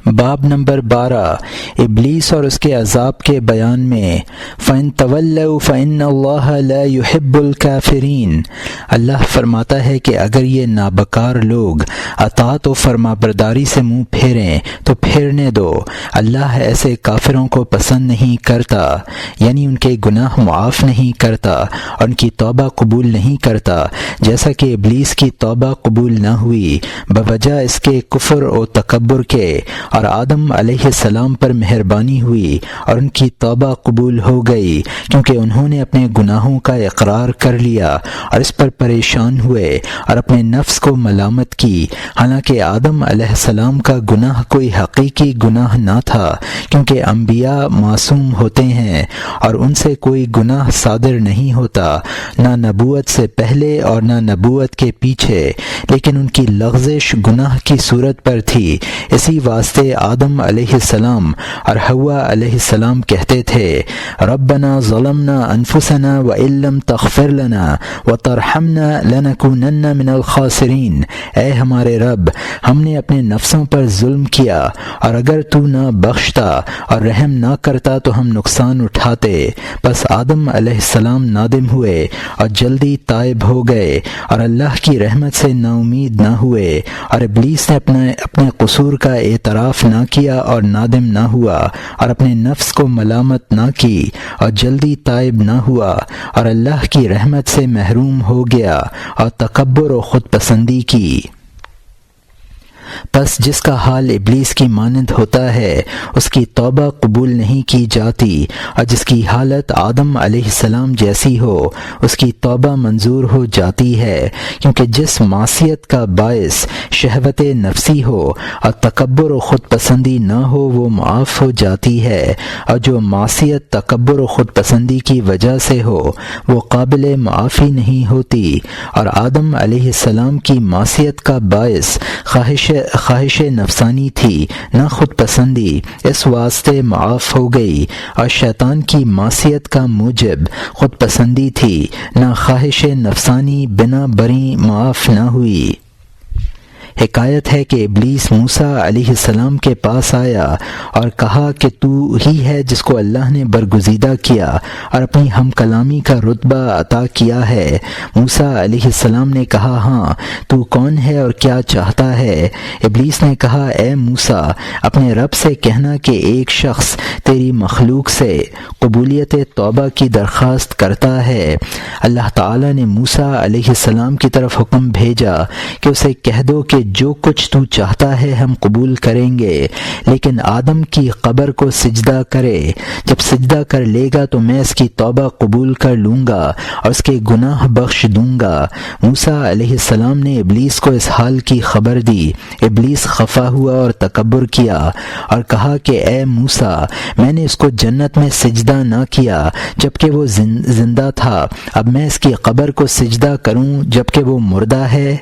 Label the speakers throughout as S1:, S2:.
S1: باب نمبر 12 ابلیس اور اس کے عذاب کے بیان میں فَإِن تَوَلَّوْا فَإِنَّ اللَّهَ لَا يُحِبُّ الْكَافِرِينَ۔ اللہ فرماتا ہے کہ اگر یہ نابکار لوگ اطاعت و فرمانبرداری سے منہ پھیریں تو پھیرنے دو، اللہ ایسے کافروں کو پسند نہیں کرتا، یعنی ان کے گناہ معاف نہیں کرتا اور ان کی توبہ قبول نہیں کرتا، جیسا کہ ابلیس کی توبہ قبول نہ ہوئی بوجہ اس کے کفر و تکبر کے، اور آدم علیہ السلام پر مہربانی ہوئی اور ان کی توبہ قبول ہو گئی کیونکہ انہوں نے اپنے گناہوں کا اقرار کر لیا اور اس پر پریشان ہوئے اور اپنے نفس کو ملامت کی، حالانکہ آدم علیہ السلام کا گناہ کوئی حقیقی گناہ نہ تھا کیونکہ انبیاء معصوم ہوتے ہیں اور ان سے کوئی گناہ صادر نہیں ہوتا، نہ نبوت سے پہلے اور نہ نبوت کے پیچھے، لیکن ان کی لغزش گناہ کی صورت پر تھی۔ اسی واسطے آدم علیہ السلام اور حوا علیہ السلام کہتے تھے ربنا ظلمنا انفسنا وان لم تغفر لنا وترحمنا لنکونن من الخاسرین۔ اے ہمارے رب، ہم نے اپنے نفسوں پر ظلم کیا اور اگر تو نہ بخشتا اور رحم نہ کرتا تو ہم نقصان اٹھاتے۔ بس آدم علیہ السلام نادم ہوئے اور جلدی تائب ہو گئے اور اللہ کی رحمت سے نا امید نہ ہوئے، اور ابلیس نے اپنے قصور کا اعتراف نہ کیا اور نادم نہ ہوا اور اپنے نفس کو ملامت نہ کی اور جلدی تائب نہ ہوا اور اللہ کی رحمت سے محروم ہو گیا اور تکبر و خود پسندی کی۔ پس جس کا حال ابلیس کی مانند ہوتا ہے اس کی توبہ قبول نہیں کی جاتی، اور جس کی حالت آدم علیہ السلام جیسی ہو اس کی توبہ منظور ہو جاتی ہے، کیونکہ جس معصیت کا باعث شہوت نفسی ہو اور تکبر و خود پسندی نہ ہو وہ معاف ہو جاتی ہے، اور جو معصیت تکبر و خود پسندی کی وجہ سے ہو وہ قابل معافی نہیں ہوتی، اور آدم علیہ السلام کی معصیت کا باعث خواہش نفسانی تھی نہ خود پسندی، اس واسطے معاف ہو گئی، اور شیطان کی معصیت کا موجب خود پسندی تھی نہ خواہش نفسانی، بنا بری معاف نہ ہوئی۔ حکایت ہے کہ ابلیس موسیٰ علیہ السلام کے پاس آیا اور کہا کہ تو ہی ہے جس کو اللہ نے برگزیدہ کیا اور اپنی ہم کلامی کا رتبہ عطا کیا ہے۔ موسیٰ علیہ السلام نے کہا ہاں، تو کون ہے اور کیا چاہتا ہے؟ ابلیس نے کہا اے موسیٰ، اپنے رب سے کہنا کہ ایک شخص تیری مخلوق سے قبولیت توبہ کی درخواست کرتا ہے۔ اللہ تعالیٰ نے موسیٰ علیہ السلام کی طرف حکم بھیجا کہ اسے کہہ دو کہ جو کچھ تو چاہتا ہے ہم قبول کریں گے، لیکن آدم کی قبر کو سجدہ کرے، جب سجدہ کر لے گا تو میں اس کی توبہ قبول کر لوں گا اور اس کے گناہ بخش دوں گا۔ موسیٰ علیہ السلام نے ابلیس کو اس حال کی خبر دی۔ ابلیس خفا ہوا اور تکبر کیا اور کہا کہ اے موسیٰ، میں نے اس کو جنت میں سجدہ نہ کیا جبکہ وہ زندہ تھا، اب میں اس کی قبر کو سجدہ کروں جبکہ وہ مردہ ہے؟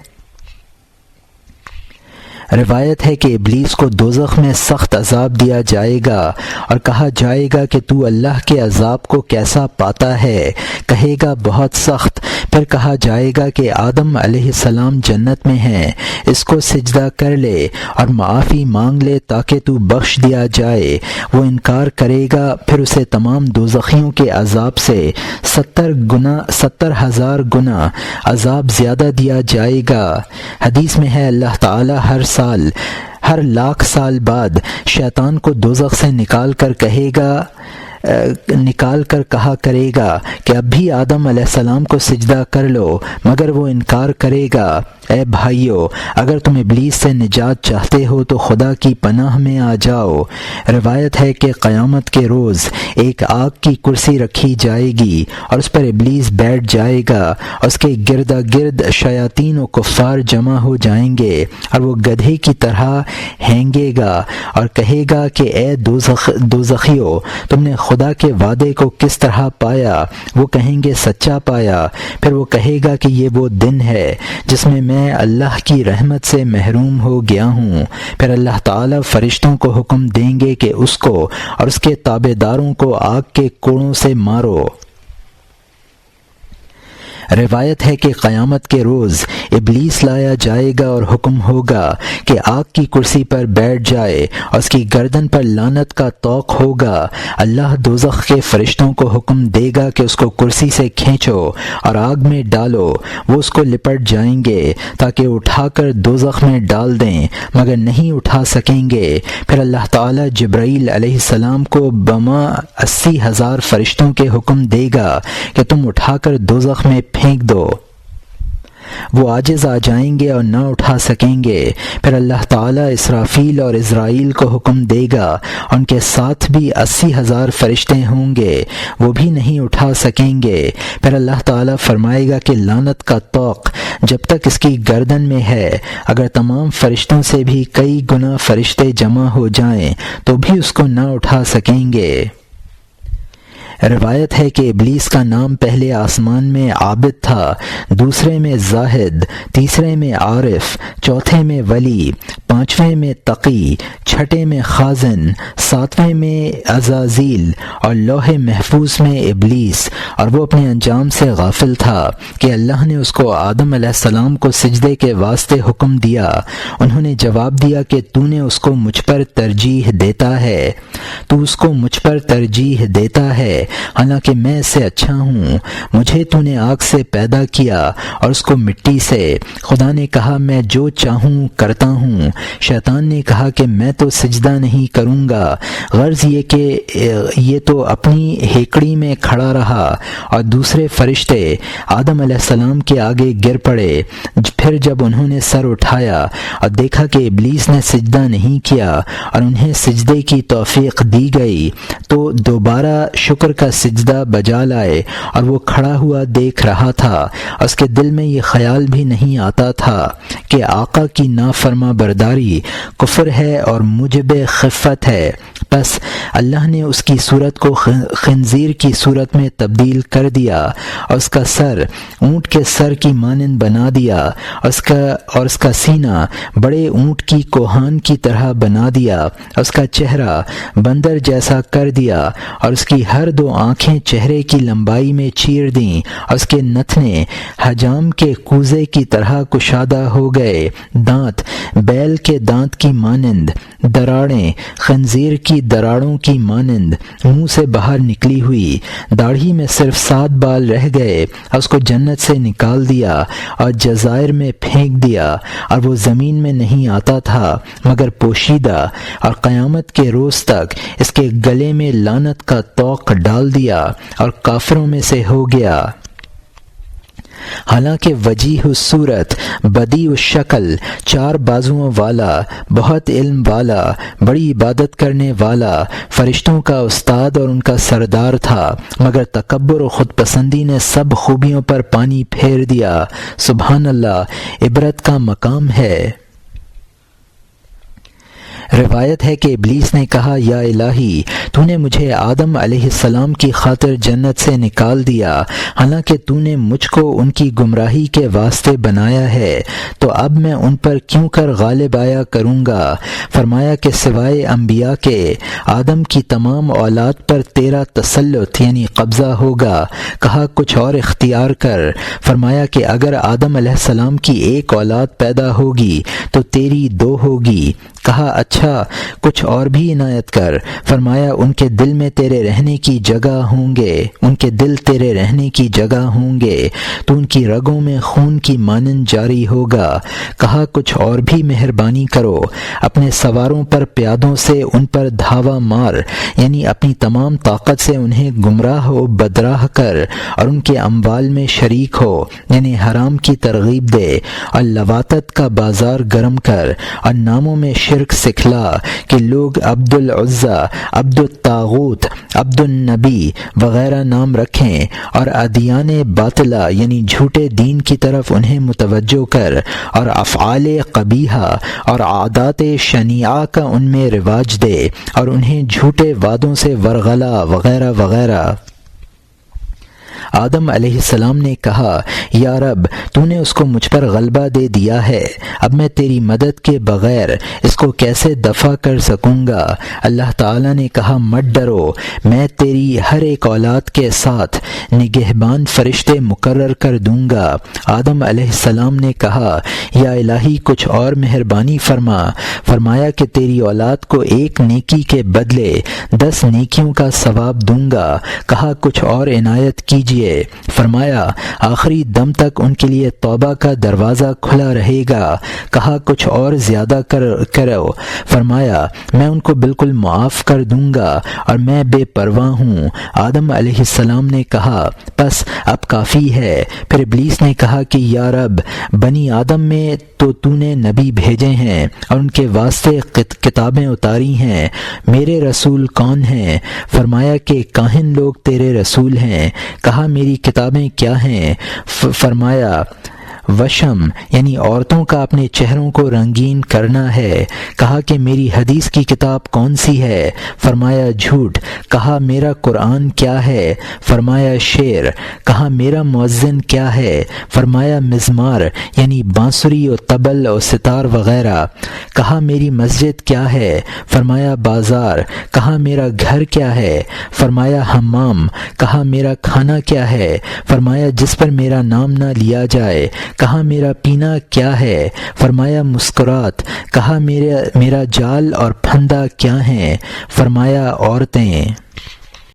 S1: روایت ہے کہ ابلیس کو دوزخ میں سخت عذاب دیا جائے گا اور کہا جائے گا کہ تو اللہ کے عذاب کو کیسا پاتا ہے؟ کہے گا بہت سخت۔ پھر کہا جائے گا کہ آدم علیہ السلام جنت میں ہیں، اس کو سجدہ کر لے اور معافی مانگ لے تاکہ تو بخش دیا جائے۔ وہ انکار کرے گا، پھر اسے تمام دوزخیوں کے عذاب سے 70,000 گنا عذاب زیادہ دیا جائے گا۔ حدیث میں ہے اللہ تعالی ہر لاکھ سال بعد شیطان کو دوزخ سے نکال کر کہا کرے گا کہ اب بھی آدم علیہ السلام کو سجدہ کر لو، مگر وہ انکار کرے گا۔ اے بھائیو، اگر تم ابلیس سے نجات چاہتے ہو تو خدا کی پناہ میں آ جاؤ۔ روایت ہے کہ قیامت کے روز ایک آگ کی کرسی رکھی جائے گی اور اس پر ابلیس بیٹھ جائے گا اور اس کے گردا گرد شیاطین و کفار جمع ہو جائیں گے اور وہ گدھے کی طرح ہینگے گا اور کہے گا کہ اے دوزخیو، تم نے خدا کے وعدے کو کس طرح پایا؟ وہ کہیں گے سچا پایا۔ پھر وہ کہے گا کہ یہ وہ دن ہے جس میں میں اللہ کی رحمت سے محروم ہو گیا ہوں۔ پھر اللہ تعالی فرشتوں کو حکم دیں گے کہ اس کو اور اس کے تابع داروں کو آگ کے کوڑوں سے مارو۔ روایت ہے کہ قیامت کے روز ابلیس لایا جائے گا اور حکم ہوگا کہ آگ کی کرسی پر بیٹھ جائے اور اس کی گردن پر لعنت کا طوق ہوگا۔ اللہ دوزخ کے فرشتوں کو حکم دے گا کہ اس کو کرسی سے کھینچو اور آگ میں ڈالو۔ وہ اس کو لپٹ جائیں گے تاکہ اٹھا کر دوزخ میں ڈال دیں، مگر نہیں اٹھا سکیں گے۔ پھر اللہ تعالیٰ جبرائیل علیہ السلام کو بما 80,000 فرشتوں کے حکم دے گا کہ تم اٹھا کر دوزخ میں پھینک دو۔ وہ عاجز آ جائیں گے اور نہ اٹھا سکیں گے۔ پھر اللہ تعالیٰ اسرافیل اور عزرائیل کو حکم دے گا، ان کے ساتھ بھی 80,000 فرشتے ہوں گے، وہ بھی نہیں اٹھا سکیں گے۔ پھر اللہ تعالیٰ فرمائے گا کہ لعنت کا طوق جب تک اس کی گردن میں ہے، اگر تمام فرشتوں سے بھی کئی گنا فرشتے جمع ہو جائیں تو بھی اس کو نہ اٹھا سکیں گے۔ روایت ہے کہ ابلیس کا نام پہلے آسمان میں عابد تھا، دوسرے میں زاہد، تیسرے میں عارف، چوتھے میں ولی، پانچویں میں تقی، چھٹے میں خازن، ساتویں میں عزازیل اور لوح محفوظ میں ابلیس، اور وہ اپنے انجام سے غافل تھا کہ اللہ نے اس کو آدم علیہ السلام کو سجدے کے واسطے حکم دیا۔ انہوں نے جواب دیا کہ تو نے اس کو مجھ پر ترجیح دیتا ہے، تو اس کو مجھ پر ترجیح دیتا ہے، حالانکہ میں اس سے اچھا ہوں۔ مجھے تو نے آگ سے پیدا کیا اور اس کو مٹی سے۔ خدا نے کہا میں جو چاہوں کرتا ہوں۔ شیطان نے کہا کہ میں تو سجدہ نہیں کروں گا۔ غرض یہ کہ یہ تو اپنی ہیکڑی میں کھڑا رہا اور دوسرے فرشتے آدم علیہ السلام کے آگے گر پڑے۔ پھر جب انہوں نے سر اٹھایا اور دیکھا کہ ابلیس نے سجدہ نہیں کیا اور انہیں سجدے کی توفیق دی گئی تو دوبارہ شکر کا سجدہ بجا لائے، اور وہ کھڑا ہوا دیکھ رہا تھا۔ اس کے دل میں یہ خیال بھی نہیں آتا تھا کہ آقا کی نافرما برداری کفر ہے اور موجب خفت ہے۔ بس اللہ نے اس کی صورت کو خنزیر کی صورت میں تبدیل کر دیا اور اس کا سر اونٹ کے سر کی مانند بنا دیا اور اس کا سینہ بڑے اونٹ کی کوہان کی طرح بنا دیا، اس کا چہرہ بندر جیسا کر دیا اور اس کی ہر دو آنکھیں چہرے کی لمبائی میں چیر دیں، اور اس کے نتنے حجام کے کوزے کی طرح کشادہ ہو گئے، دانت بیل کے دانت کی مانند، دراڑیں خنزیر کی دراڑوں کی مانند منہ سے باہر نکلی ہوئی، داڑھی میں صرف 7 بال رہ گئے، اس کو جنت سے نکال دیا اور جزائر میں پھینک دیا، اور وہ زمین میں نہیں آتا تھا مگر پوشیدہ، اور قیامت کے روز تک اس کے گلے میں لعنت کا طوق ڈال دیا اور کافروں میں سے ہو گیا۔ حالانکہ وجیح الصورت، بدیع الشکل، 4 بازوؤں والا، بہت علم والا، بڑی عبادت کرنے والا، فرشتوں کا استاد اور ان کا سردار تھا، مگر تکبر و خود پسندی نے سب خوبیوں پر پانی پھیر دیا۔ سبحان اللہ، عبرت کا مقام ہے۔ روایت ہے کہ ابلیس نے کہا یا الہی، تو نے مجھے آدم علیہ السلام کی خاطر جنت سے نکال دیا، حالانکہ تو نے مجھ کو ان کی گمراہی کے واسطے بنایا ہے، تو اب میں ان پر کیوں کر غالب آیا کروں گا؟ فرمایا کہ سوائے انبیاء کے آدم کی تمام اولاد پر تیرا تسلط یعنی قبضہ ہوگا۔ کہا کچھ اور اختیار کر۔ فرمایا کہ اگر آدم علیہ السلام کی 1 اولاد پیدا ہوگی تو تیری 2 ہوگی۔ کہا اچھا کچھ اور بھی عنایت کر۔ فرمایا ان کے دل میں تیرے رہنے کی جگہ ہوں گے، ان کے دل تیرے رہنے کی جگہ ہوں گے، تو ان کی رگوں میں خون کی مانند جاری ہوگا۔ کہا کچھ اور بھی مہربانی کرو، اپنے سواروں پر پیادوں سے ان پر دھاوا مار، یعنی اپنی تمام طاقت سے انہیں گمراہ و بدراہ کر، اور ان کے اموال میں شریک ہو، یعنی حرام کی ترغیب دے، اور لواطت کا بازار گرم کر، اور ناموں میں شرک سکھلا کہ لوگ عبد العزیٰ، عبد الطاغوت، عبد النبی وغیرہ نام رکھیں، اور ادیان باطلہ یعنی جھوٹے دین کی طرف انہیں متوجہ کر، اور افعال قبیحہ اور عادات شنیعہ کا ان میں رواج دے، اور انہیں جھوٹے وعدوں سے ورغلا وغیرہ وغیرہ۔ آدم علیہ السلام نے کہا یا رب تو نے اس کو مجھ پر غلبہ دے دیا ہے، اب میں تیری مدد کے بغیر اس کو کیسے دفع کر سکوں گا؟ اللہ تعالیٰ نے کہا مت ڈرو، میں تیری ہر ایک اولاد کے ساتھ نگہبان فرشتے مقرر کر دوں گا۔ آدم علیہ السلام نے کہا یا الہی کچھ اور مہربانی فرمایا کہ تیری اولاد کو ایک نیکی کے بدلے 10 نیکیوں کا ثواب دوں گا۔ کہا کچھ اور عنایت کیجیے۔ فرمایا آخری دم تک ان کے لیے توبہ کا دروازہ کھلا رہے گا۔ کہا کچھ اور زیادہ کرو۔ فرمایا میں ان کو بالکل معاف کر دوں گا اور میں بے پرواہ ہوں۔ آدم علیہ السلام نے کہا بس اب کافی ہے۔ پھر ابلیس نے کہا کہ یا رب بنی آدم میں تو نے نبی بھیجے ہیں اور ان کے واسطے کتابیں اتاری ہیں، میرے رسول کون ہیں؟ فرمایا کہ کاہن لوگ تیرے رسول ہیں۔ کہا میری کتابیں کیا ہیں؟ فرمایا وشم یعنی عورتوں کا اپنے چہروں کو رنگین کرنا ہے۔ کہا کہ میری حدیث کی کتاب کون سی ہے؟ فرمایا جھوٹ۔ کہا میرا قرآن کیا ہے؟ فرمایا شعر۔ کہا میرا مؤذن کیا ہے؟ فرمایا مزمار یعنی بانسری اور طبل اور ستار وغیرہ۔ کہا میری مسجد کیا ہے؟ فرمایا بازار۔ کہا میرا گھر کیا ہے؟ فرمایا حمام۔ کہا میرا کھانا کیا ہے؟ فرمایا جس پر میرا نام نہ لیا جائے۔ کہا میرا پینا کیا ہے؟ فرمایا مسکرات۔ کہا میرا جال اور پھندا کیا ہیں؟ فرمایا عورتیں۔